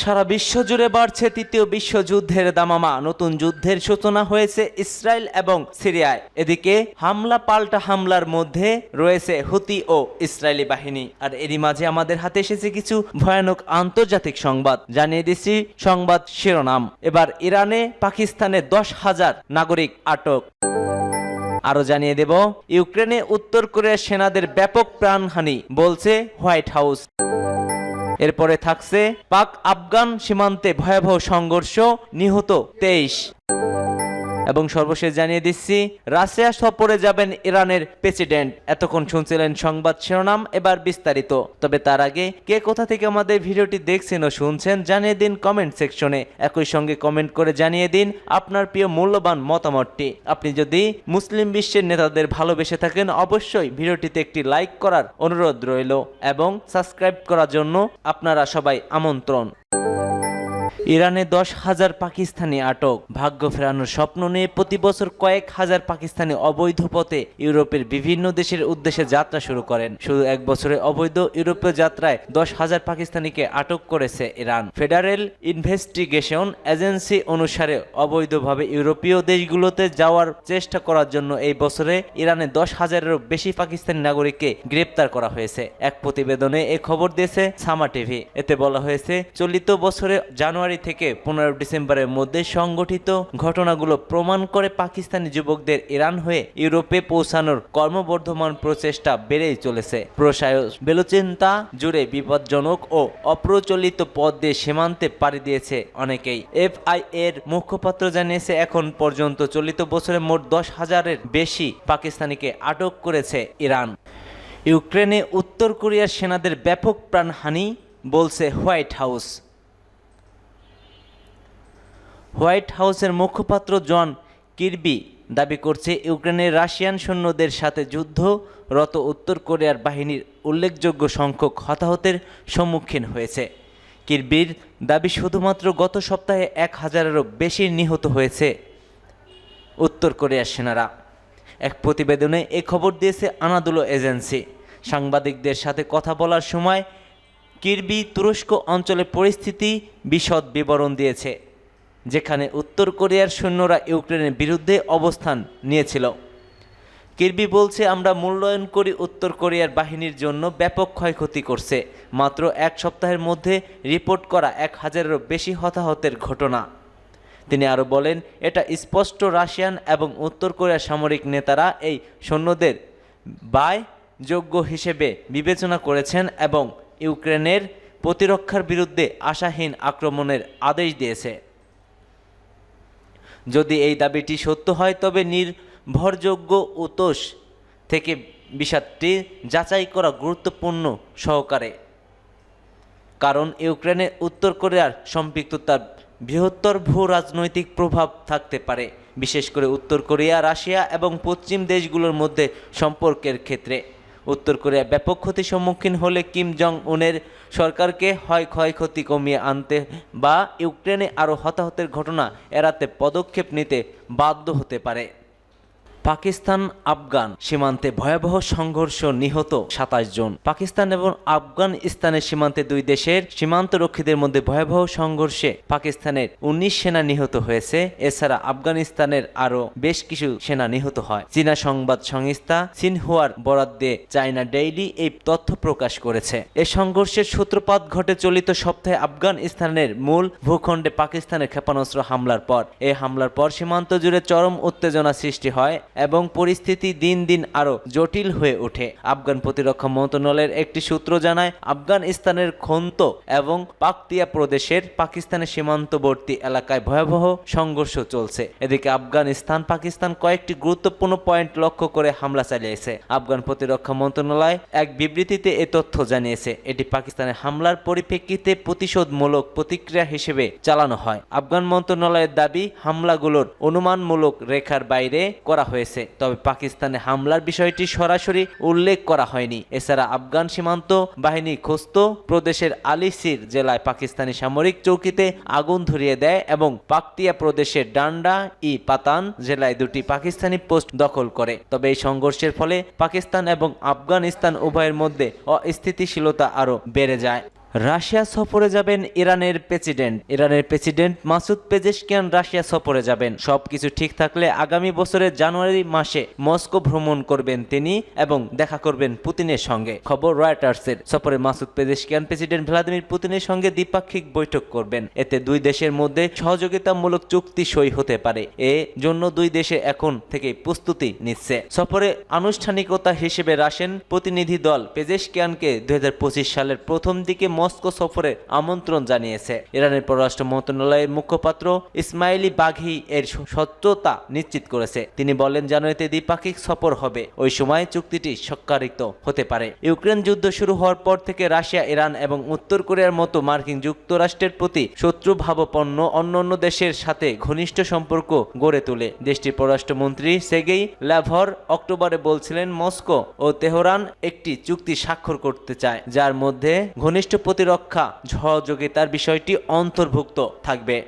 সারা বিশ্ব জুড়ে বাড়ছে তৃতীয় বিশ্বযুদ্ধের দামামা। নতুন যুদ্ধের সূচনা হয়েছে ইসরায়েল এবং সিরিয়ায়। এদিকে হামলা পাল্টা হামলার মধ্যে রয়েছে হুতি ও ইসরায়েলি বাহিনী। আর এরই মাঝে আমাদের হাতে এসেছে কিছু ভয়ানক আন্তর্জাতিক সংবাদ। জানিয়ে দিচ্ছি সংবাদ শিরোনাম। এবার ইরানে পাকিস্তানে 10,000 নাগরিক আটক। আরো জানিয়ে দেব, ইউক্রেনে উত্তর কোরিয়ার সেনাদের ব্যাপক প্রাণহানি বলছে হোয়াইট হাউস। এরপরে থাকছে পাক আফগান সীমান্তে ভয়াবহ সংঘর্ষ, নিহত 23। এবং সর্বশেষ জানিয়ে দিচ্ছি, রাশিয়া সফরে যাবেন ইরানের প্রেসিডেন্ট। এতক্ষণ শুনছিলেন সংবাদ শিরোনাম, এবার বিস্তারিত। তবে তার আগে কে কোথা থেকে আমাদের ভিডিওটি দেখছেন ও শুনছেন জানিয়ে দিন কমেন্ট সেকশনে। একই সঙ্গে কমেন্ট করে জানিয়ে দিন আপনার প্রিয় মূল্যবান মতামতটি। আপনি যদি মুসলিম বিশ্বের নেতাদের ভালোবেসে থাকেন অবশ্যই ভিডিওটিতে একটি লাইক করার অনুরোধ রইল এবং সাবস্ক্রাইব করার জন্য আপনারা সবাই আমন্ত্রণ। ইরানে 10,000 পাকিস্তানি আটক। ভাগ্য ফেরানোর স্বপ্ন নিয়ে প্রতি বছর কয়েক হাজার পাকিস্তানি অবৈধ পথে ইউরোপের বিভিন্ন দেশের উদ্দেশ্যে যাত্রা শুরু করেন। শুধু এক বছরে অবৈধ ইউরোপীয় যাত্রায় 10,000 পাকিস্তানিকে আটক করেছে ইরান। ফেডারেল ইনভেস্টিগেশন এজেন্সি অনুসারে অবৈধভাবে ইউরোপীয় দেশগুলোতে যাওয়ার চেষ্টা করার জন্য এই বছরে ইরানে 10,000-এরও বেশি পাকিস্তানি নাগরিককে গ্রেপ্তার করা হয়েছে। এক প্রতিবেদনে এ খবর দিয়েছে সামা টিভি। এতে বলা হয়েছে, চলিত বছরে জানুয়ারি থেকে 15 ডিসেম্বরের মধ্যে সংগঠিত ঘটনাগুলো প্রমাণ করে পাকিস্তানি যুবকদের ইরান হয়ে ইউরোপে পৌঁছানোর ক্রমবর্ধমান প্রচেষ্টা বেড়েই চলেছে। প্রশায় বেলুচিস্তান জুড়ে বিপজ্জনক ও অপ্রচলিত পথ দিয়ে সীমান্তে পাড়ি দিয়েছে অনেকেই। এফআই এর মুখপাত্র জানিয়েছে, এখন পর্যন্ত চলিত বছরে মোট 10,000-এর বেশি পাকিস্তানিকে আটক করেছে ইরান। ইউক্রেনে উত্তর কোরিয়ার সেনাদের ব্যাপক প্রাণহানি বলছে হোয়াইট হাউস। হোয়াইট হাউসের মুখপাত্র জন কির্বি দাবি করছে, ইউক্রেনের রাশিয়ান সৈন্যদের সাথে যুদ্ধরত উত্তর কোরিয়ার বাহিনীর উল্লেখযোগ্য সংখ্যক হতাহতের সম্মুখীন হয়েছে। কির্বির দাবি, শুধুমাত্র গত সপ্তাহে 1,000-এরও বেশি নিহত হয়েছে উত্তর কোরিয়ার সেনারা। এক প্রতিবেদনে এ খবর দিয়েছে আনাদোলু এজেন্সি। সাংবাদিকদের সাথে কথা বলার সময় কির্বি তুরস্ক অঞ্চলের পরিস্থিতি বিশদ বিবরণ দিয়েছে, যেখানে উত্তর কোরিয়ার সৈন্যরা ইউক্রেনের বিরুদ্ধে অবস্থান নিয়েছিল। কির্বি বলছে, আমরা মূল্যায়ন করি উত্তর কোরিয়ার বাহিনীর জন্য ব্যাপক ক্ষয়ক্ষতি করছে। মাত্র এক সপ্তাহের মধ্যে রিপোর্ট করা 1,000-এরও বেশি হতাহতের ঘটনা। তিনি আরও বলেন, এটা স্পষ্ট রাশিয়ান এবং উত্তর কোরিয়ার সামরিক নেতারা এই সৈন্যদের ব্যয়যোগ্য হিসেবে বিবেচনা করেছেন এবং ইউক্রেনের প্রতিরক্ষার বিরুদ্ধে আশাহীন আক্রমণের আদেশ দিয়েছে। যদি এই দাবিটি সত্য হয় তবে নির্ভরযোগ্য উৎস থেকে বিষয়টি যাচাই করা গুরুত্বপূর্ণ সহকারে, কারণ ইউক্রেনে উত্তর কোরিয়ার সম্পৃক্ততার বৃহত্তর ভূ রাজনৈতিক প্রভাব থাকতে পারে, বিশেষ করে উত্তর কোরিয়া, রাশিয়া এবং পশ্চিম দেশগুলোর মধ্যে সম্পর্কের ক্ষেত্রে। উত্তর কোরিয়া ব্যাপক ক্ষতির সম্মুখীন হলে কিম জং উনের সরকারকে হয় ক্ষয়ক্ষতি কমিয়ে আনতে বা ইউক্রেনে আরও হতাহতের ঘটনা এড়াতে পদক্ষেপ নিতে বাধ্য হতে পারে। পাকিস্তান আফগান সীমান্তে ভয়াবহ সংঘর্ষ, নিহত 27 জন। পাকিস্তান এবং আফগানিস্তানের সীমান্তে দুই দেশের সীমান্তরক্ষীদের মধ্যে ভয়াবহ সংঘর্ষে পাকিস্তানের 19 সেনা নিহত হয়েছে। এছাড়া আফগানিস্তানের আরও বেশ কিছু সেনা নিহত হয়। চীনা সংবাদ সংস্থা সিনহুয়ার বরাত দিয়ে চায়না ডেইলি এই তথ্য প্রকাশ করেছে। এই সংঘর্ষের সূত্রপাত ঘটে চলিত সপ্তাহে আফগানিস্তানের মূল ভূখণ্ডে পাকিস্তানের ক্ষেপণাস্ত্র হামলার পর। এই হামলার পর সীমান্ত জুড়ে চরম উত্তেজনা সৃষ্টি হয় এবং পরিস্থিতি দিন দিন আরও জটিল হয়ে ওঠে। আফগান প্রতিরক্ষা মন্ত্রণালয়ের একটি সূত্র জানায়, আফগানিস্তানের খোন্ত এবং পাকতিয়া প্রদেশের পাকিস্তানের সীমান্তবর্তী এলাকায় ভয়াবহ সংঘর্ষ চলছে। এদিকে পাকিস্তান কয়েকটি গুরুত্বপূর্ণ পয়েন্ট লক্ষ্য করে হামলা চালিয়েছে। আফগান প্রতিরক্ষা মন্ত্রণালয় এক বিবৃতিতে এ তথ্য জানিয়েছে। এটি পাকিস্তানের হামলার পরিপ্রেক্ষিতে প্রতিশোধমূলক প্রতিক্রিয়া হিসেবে চালানো হয়। আফগান মন্ত্রণালয়ের দাবি, হামলাগুলোর অনুমানমূলক রেখার বাইরে করা হয়েছে, তবে পাকিস্তানে হামলার বিষয়টি সরাসরি উল্লেখ করা হয়নি। এছাড়া আফগান সীমান্ত বাহিনী খোস্ত প্রদেশের আলিসির জেলায় পাকিস্তানি সামরিক চৌকিতে আগুন ধরিয়ে দেয় এবং পাকতিয়া প্রদেশের ডান্ডা ই পাতান জেলায় দুটি পাকিস্তানি পোস্ট দখল করে। তবে এই সংঘর্ষের ফলে পাকিস্তান এবং আফগানিস্তান উভয়ের মধ্যে অস্থিতিশীলতা আরও বেড়ে যায়। রাশিয়া সফরে যাবেন ইরানের প্রেসিডেন্ট মাসুদ পেজেশকিয়ান রাশিয়া সফরে যাবেন। সবকিছু ঠিক থাকলে আগামী বছরের জানুয়ারি মাসে মস্কো ভ্রমণ করবেন তিনি এবং দেখা করবেন পুতিনের সঙ্গে। খবর রয়টার্সের। সফরে মাসুদ পেজেশকিয়ান প্রেসিডেন্ট ভ্লাদিমির পুতিনের সঙ্গে দ্বিপাক্ষিক বৈঠক করবেন। এতে দুই দেশের মধ্যে সহযোগিতামূলক চুক্তি সই হতে পারে। জন্য দুই দেশে এখন থেকে প্রস্তুতি নিচ্ছে। সফরে আনুষ্ঠানিকতা হিসেবে রাশিয়ান প্রতিনিধি দল পেজেশকিয়ানকে 2025 সালের প্রথম দিকে মস্কো সফরে আমন্ত্রণ জানিয়েছে। ইরানের পররাষ্ট্র মন্ত্রণালয়ের মুখপাত্র ইসমাইলি বাঘি এর সত্যতা নিশ্চিত করেছে। তিনি বলেন, জানুয়ারিতে দ্বিপাক্ষিক সফর হবে। ওই সময় চুক্তিটি স্বাক্ষরিত হতে পারে। ইউক্রেন যুদ্ধ শুরু হওয়ার পর থেকে রাশিয়া, ইরান এবং উত্তর কোরিয়ার মতো মার্কিন যুক্তরাষ্ট্রের প্রতি শত্রুভাবাপন্ন অন্যান্য দেশের সাথে ঘনিষ্ঠ সম্পর্ক গড়ে তোলে। দেশটির পররাষ্ট্রমন্ত্রী সের্গেই লাভর অক্টোবরে বলছিলেন, মস্কো ও তেহরান একটি চুক্তি স্বাক্ষর করতে চায়, যার মধ্যে ঘনিষ্ঠ প্রতিরক্ষা সহযোগিতার বিষয়টি অন্তর্ভুক্ত থাকবে।